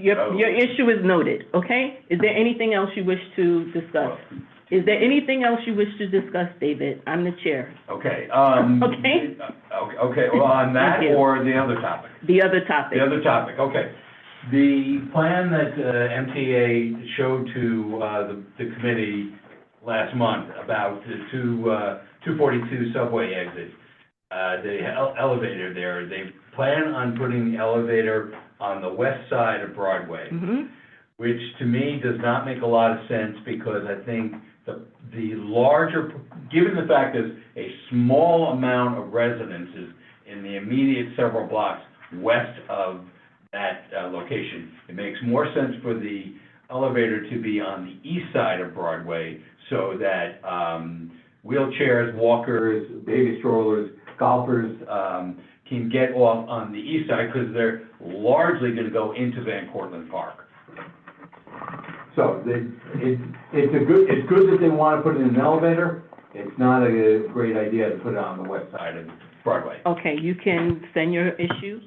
Your issue is noted, okay? Is there anything else you wish to discuss? Is there anything else you wish to discuss, David? I'm the chair. Okay. Okay. Okay, well, on that Thank you. or the other topic? The other topic. The other topic, okay. The plan that MTA showed to the committee last month about the 242 subway exit, the elevator there, they plan on putting the elevator on the west side of Broadway, which to me does not make a lot of sense because I think the larger, given the fact there's a small amount of residences in the immediate several blocks west of that location, it makes more sense for the elevator to be on the east side of Broadway so that wheelchairs, walkers, baby strollers, golfers can get off on the east side because they're largely going to go into Van Cortlandt Park. So it's good that they want to put it in an elevator. It's not a great idea to put it on the west side of Broadway. Okay, you can send your issues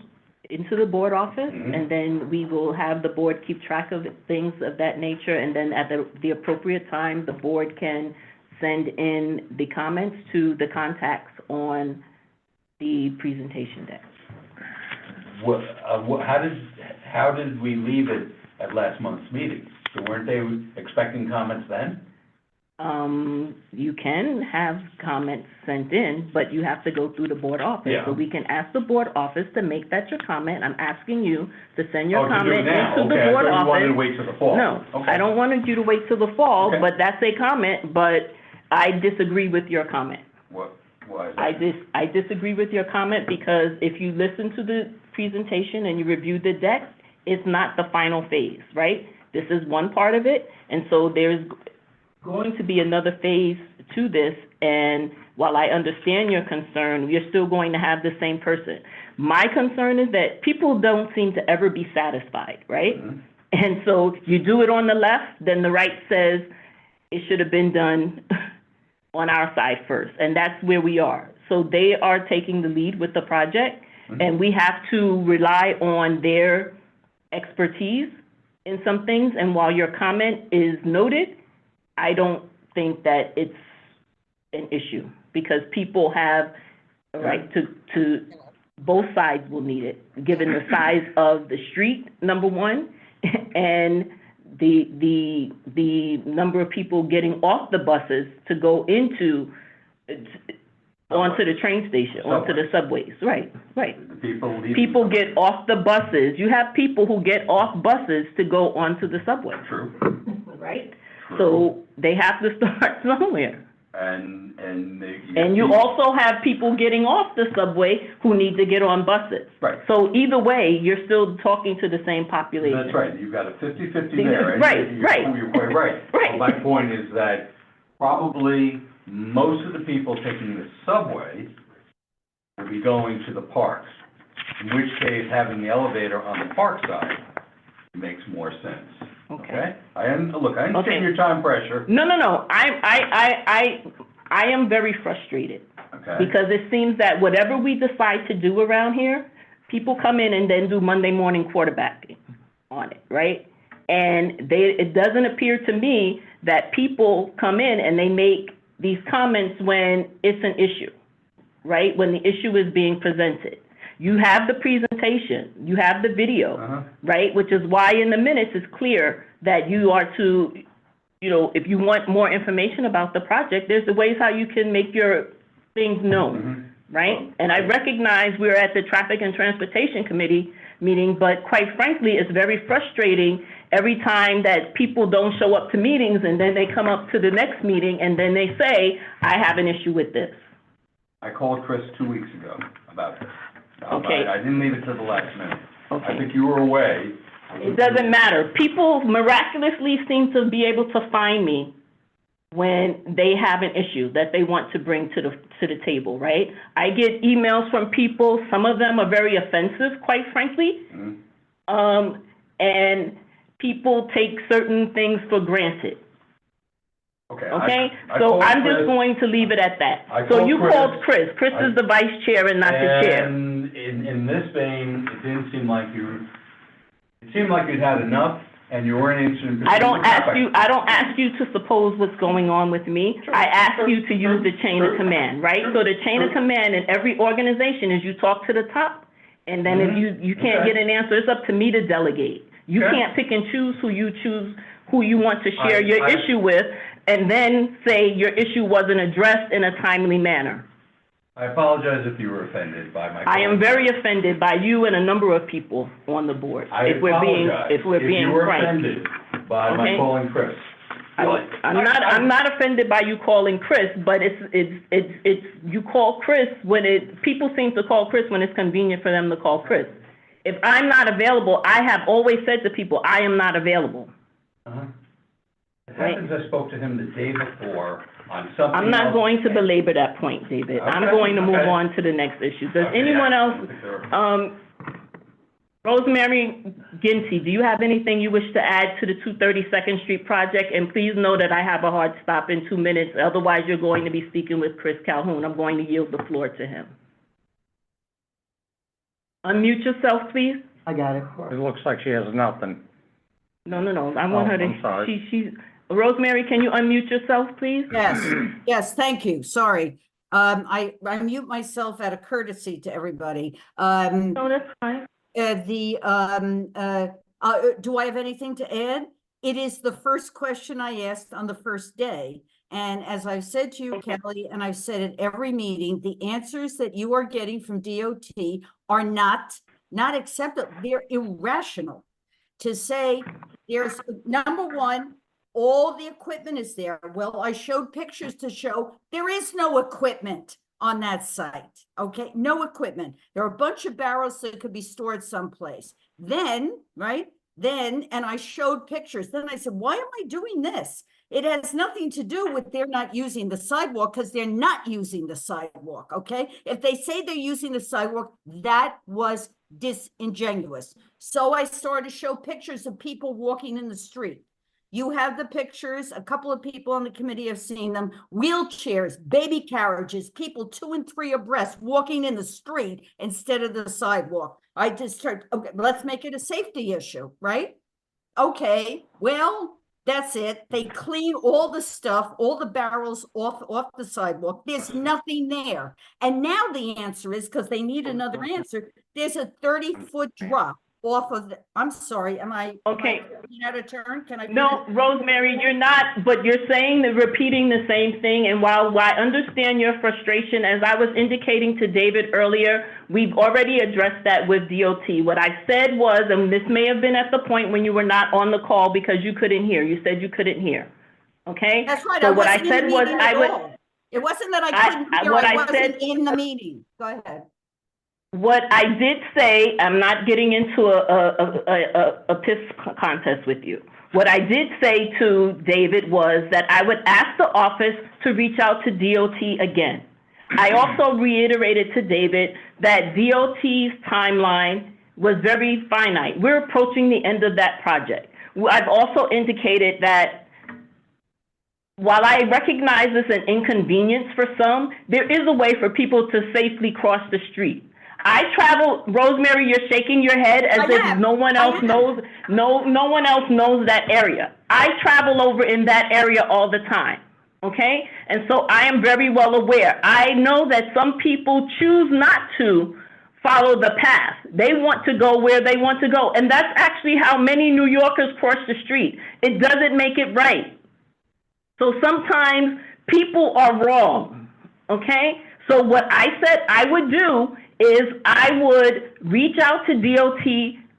into the board office, and then we will have the board keep track of things of that nature, and then at the appropriate time, the board can send in the comments to the contacts on the presentation deck. How did we leave it at last month's meeting? So weren't they expecting comments then? You can have comments sent in, but you have to go through the board office. Yeah. So we can ask the board office to make that your comment. I'm asking you to send your to do comment it now. into the board I thought office. you wanted to wait till the fall. No, Okay. I don't want you to wait till the fall, Okay. but that's a comment, but I disagree with your comment. Why is that? I disagree with your comment because if you listen to the presentation and you review the deck, it's not the final phase, right? This is one part of it, and so there's going to be another phase to this, and while I understand your concern, you're still going to have the same person. My concern is that people don't seem to ever be satisfied, right? And so you do it on the left, then the right says it should have been done on our side first, and that's where we are. So they are taking the lead with the project, and we have to rely on their expertise in some things, and while your comment is noted, I don't think that it's an issue, because people have a right to both sides will need it, given the size of the street, number one, and the number of people getting off the buses to go into, onto the train station, onto the subways, right. People get off the buses. You have people who get off buses to go onto the subway. True. Right? So they have to start somewhere. And you also have people getting off the subway who need to get on buses. Right. So either way, you're still talking to the same population. That's right. You've got a 50-50 there. Right. You're quite right. Right. Well, my point is that probably most of the people taking the subway will be going to the parks, in which case having the elevator on the park side makes more sense. Okay? Look, I understand your time pressure. No. I am very frustrated. Okay. Because it seems that whatever we decide to do around here, people come in and then do Monday morning quarterbacking on it, right? And it doesn't appear to me that people come in and they make these comments when it's an issue, right? When the issue is being presented. You have the presentation, you have the video, right? Which is why in the minutes it's clear that you are to, if you want more information about the project, there's the ways how you can make your things known, right? And I recognize we're at the Traffic and Transportation Committee meeting, but quite frankly, it's very frustrating every time that people don't show up to meetings and then they come up to the next meeting and then they say, I have an issue with this. I called Chris 2 weeks ago about this. Okay. I didn't leave it to the last minute. Okay. I think you were away. It doesn't matter. People miraculously seem to be able to find me when they have an issue that they want to bring to the table, right? I get emails from people. Some of them are very offensive, quite frankly. And people take certain things for granted. Okay? So I'm just going to leave it at that. So you called Chris. Chris is the vice chair and not the chair. And in this vein, it didn't seem like it seemed like you'd had enough, and you weren't interested in. I don't ask you to suppose what's going on with me. I ask you to use the chain of command, right? So the chain of command in every organization is you talk to the top, and then if you can't get an answer, it's up to me to delegate. You can't pick and choose who you want to share your issue with, and then say your issue wasn't addressed in a timely manner. I apologize if you were offended by my. I am very offended by you and a number of people on the board. If we're being frank. If you were offended by my calling Chris. I'm not offended by you calling Chris, but it's you call Chris when people seem to call Chris when it's convenient for them to call Chris. If I'm not available, I have always said to people, I am not available. It happens I spoke to him the day before on something. I'm not going to belabor that point, David. I'm going to move on to the next issue. Does anyone else, Rosemary Ginty, do you have anything you wish to add to the 232nd Street project? And please know that I have a hard stop in 2 minutes. Otherwise, you're going to be speaking with Chris Calhoun. I'm going to yield the floor to him. Unmute yourself, please. I got it. It looks like she has nothing. No. I want her to. I'm sorry. Rosemary, can you unmute yourself, please? Yes, thank you. Sorry. I mute myself out of courtesy to everybody. No, that's fine. Do I have anything to add? It is the first question I asked on the first day. And as I've said to you, Kelly, and I've said at every meeting, the answers that you are getting from DOT are not acceptable. They're irrational. To say there's, number one, all the equipment is there. Well, I showed pictures to show there is no equipment on that site, okay? No equipment. There are a bunch of barrels that could be stored someplace. Then, right? Then, and I showed pictures. Then I said, why am I doing this? It has nothing to do with they're not using the sidewalk, because they're not using the sidewalk, okay? If they say they're using the sidewalk, that was disingenuous. So I started to show pictures of people walking in the street. You have the pictures, a couple of people on the committee have seen them, wheelchairs, baby carriages, people 2 and 3 abreast walking in the street instead of the sidewalk. I just started, okay, let's make it a safety issue, right? Okay, well, that's it. They clean all the stuff, all the barrels off the sidewalk. There's nothing there. And now the answer is, because they need another answer, there's a 30-foot drop off of the, I'm sorry, am I out of turn? Can I? No, Rosemary, you're not, but you're saying that repeating the same thing. And while I understand your frustration, as I was indicating to David earlier, we've already addressed that with DOT. What I said was, and this may have been at the point when you were not on the call because you couldn't hear. You said you couldn't hear. Okay? That's right. So what I said was I would. It wasn't that I couldn't hear. I wasn't in the meeting. Go ahead. What I did say, I'm not getting into a piss contest with you. What I did say to David was that I would ask the office to reach out to DOT again. I also reiterated to David that DOT's timeline was very finite. We're approaching the end of that project. I've also indicated that while I recognize this an inconvenience for some, there is a way for people to safely cross the street. I travel, Rosemary, you're shaking your head as if no one else knows, no one else knows that area. I travel over in that area all the time, okay? And so I am very well aware. I know that some people choose not to follow the path. They want to go where they want to go. And that's actually how many New Yorkers cross the street. It doesn't make it right. So sometimes people are wrong, okay? So what I said I would do is I would reach out to DOT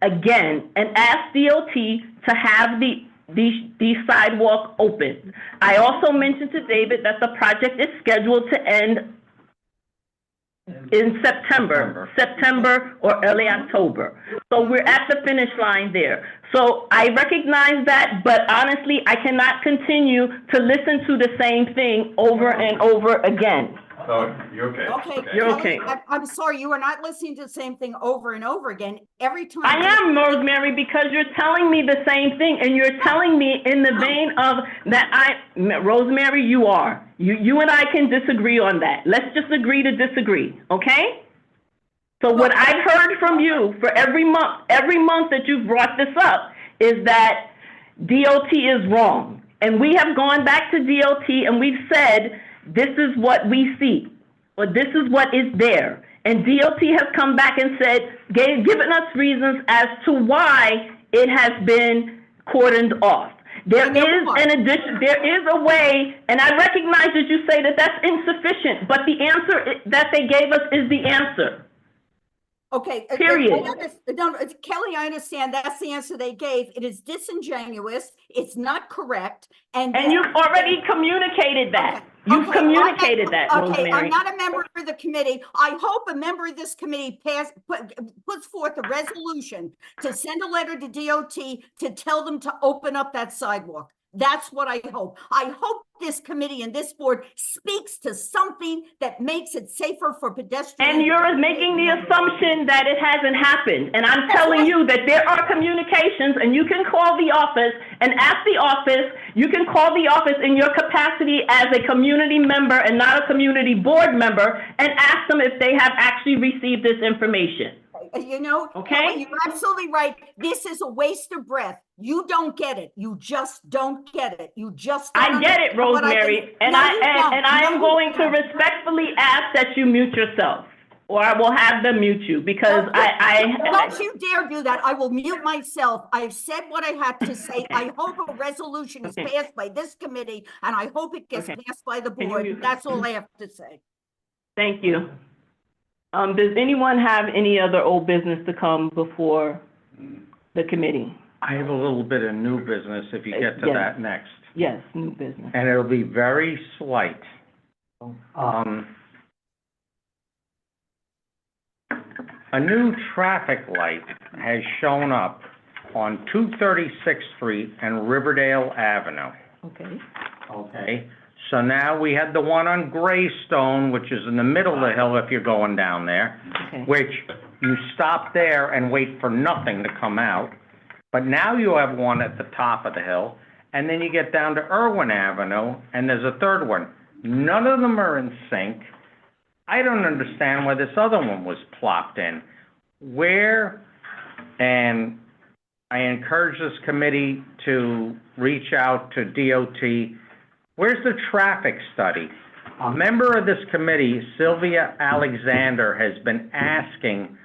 again and ask DOT to have the sidewalk open. I also mentioned to David that the project is scheduled to end in September or early October. So we're at the finish line there. So I recognize that, but honestly, I cannot continue to listen to the same thing over and over again. Oh, you're okay. Okay, You're okay. I'm sorry, you are not listening to the same thing over and over again. Every time. I am, Rosemary, because you're telling me the same thing, and you're telling me in the vein of that Rosemary, you are. You and I can disagree on that. Let's just agree to disagree, okay? So what I've heard from you for every month that you've brought this up is that DOT is wrong. And we have gone back to DOT and we've said, this is what we see, or this is what is there. And DOT has come back and said, given us reasons as to why it has been cordoned off. There is a way, and I recognize that you say that that's insufficient, but the answer that they gave us is the answer. Okay. Period. No, Kelly, I understand that's the answer they gave. It is disingenuous. It's not correct. And you've already communicated that. Okay. You've communicated that, Okay, Rosemary. I'm not a member of the committee. I hope a member of this committee puts forth a resolution to send a letter to DOT to tell them to open up that sidewalk. That's what I hope. I hope this committee and this board speaks to something that makes it safer for pedestrians. And you're making the assumption that it hasn't happened. And I'm telling you that there are communications, and you can call the office and ask the office. You can call the office in your capacity as a community member and not a community board member and ask them if they have actually received this information. You know, okay, you're absolutely right. This is a waste of breath. You don't get it. You just don't get it. You just don't. I get it, Rosemary, and I am going to respectfully ask that you mute yourself, or I will have them mute you, because Don't you dare do that. I will mute myself. I've said what I had to say. I hope a resolution is passed by this committee, and I hope it gets passed by the board. That's all I have to say. Thank you. Does anyone have any other old business to come before the committee? I have a little bit of new business if you get to Yes. that next. Yes, new business. And it'll be very slight. A new traffic light has shown up on 236th Street and Riverdale Avenue. Okay. Okay, so now we had the one on Greystone, which is in the middle of the hill if you're going down there, Okay. which you stop there and wait for nothing to come out. But now you have one at the top of the hill, and then you get down to Irwin Avenue, and there's a third one. None of them are in sync. I don't understand why this other one was plopped in. Where, and I encourage this committee to reach out to DOT. Where's the traffic study? A member of this committee, Sylvia Alexander, has been asking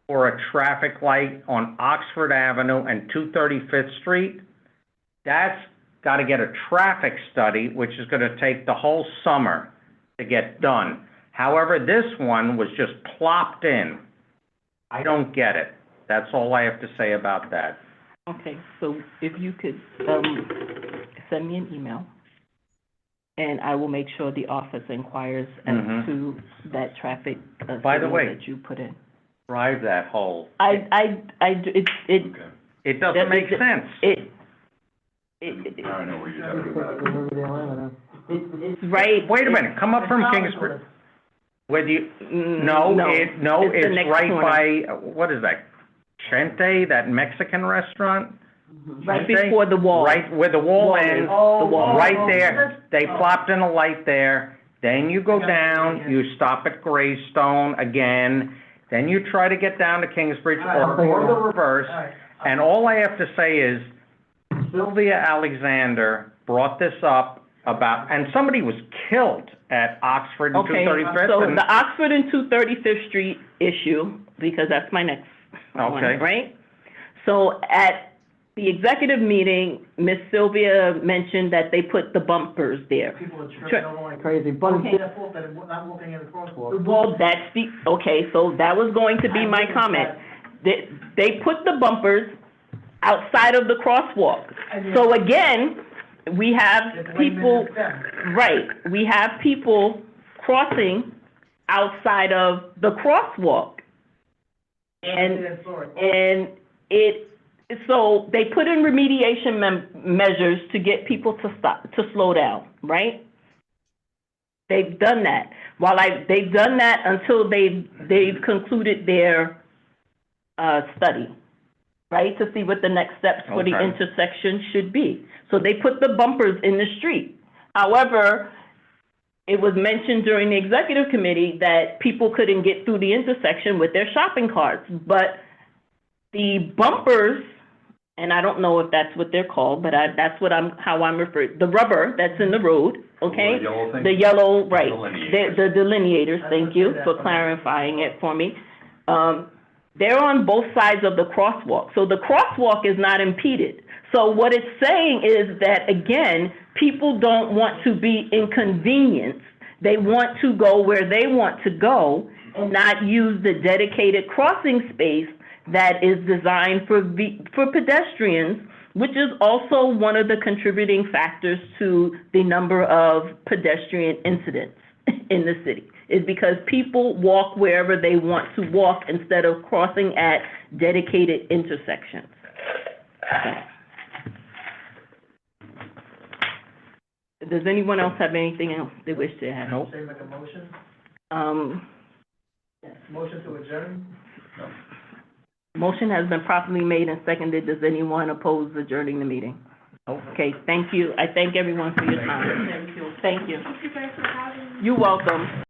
for a traffic light on Oxford Avenue and 235th Street. That's got to get a traffic study, which is going to take the whole summer to get done. However, this one was just plopped in. I don't get it. That's all I have to say about that. Okay, so if you could, send me an email, and I will make sure the office inquires as to that traffic, By the signal way, that you put in. drive that hole. It doesn't make sense. I know where you're talking about. It's right. Wait a minute, come up from Kingsbridge. Where do you, it's the next right corner. by, what is that? Chente, that Mexican restaurant? Right Chente? before the wall. Right where the wall ends, The wall. right there. They plopped in a light there. Then you go down, you stop at Greystone again. Then you try to get down to Kingsbridge or the reverse. And all I have to say is, Sylvia Alexander brought this up about, and somebody was killed at Oxford and Okay, 235th. so and- the Oxford and 235th Street issue, because that's my next one, Okay. right? So at the executive meeting, Ms. Sylvia mentioned that they put the bumpers there. People are tripping over like crazy, but it's their fault that they're not looking at the crosswalk. Well, that's the, okay, so that was going to be my comment. They put the bumpers outside of the crosswalk. So again, we have people, right, we have people crossing outside of the crosswalk. And so they put in remediation measures to get people to stop, to slow down, right? They've done that. They've done that until they've concluded their, study, right? To see what the next steps for the Okay. intersection should be. So they put the bumpers in the street. However, it was mentioned during the executive committee that people couldn't get through the intersection with their shopping carts, but the bumpers, and I don't know if that's what they're called, but that's how I'm referred, the rubber that's in the road, okay? The yellow thing? The yellow, right, Delineators. the delineators, thank you for clarifying it for me. They're on both sides of the crosswalk, so the crosswalk is not impeded. So what it's saying is that, again, people don't want to be inconvenienced. They want to go where they want to go and not use the dedicated crossing space that is designed for pedestrians, which is also one of the contributing factors to the number of pedestrian incidents in the city, is because people walk wherever they want to walk instead of crossing at dedicated intersections. Okay. Does anyone else have anything else they wish to add? Nope. Say make a motion, Um, motion to adjourn? motion has been properly made and seconded. Does anyone oppose adjourning the meeting? Okay, thank you. I thank everyone for your time. Thank you. Thank you. You're welcome.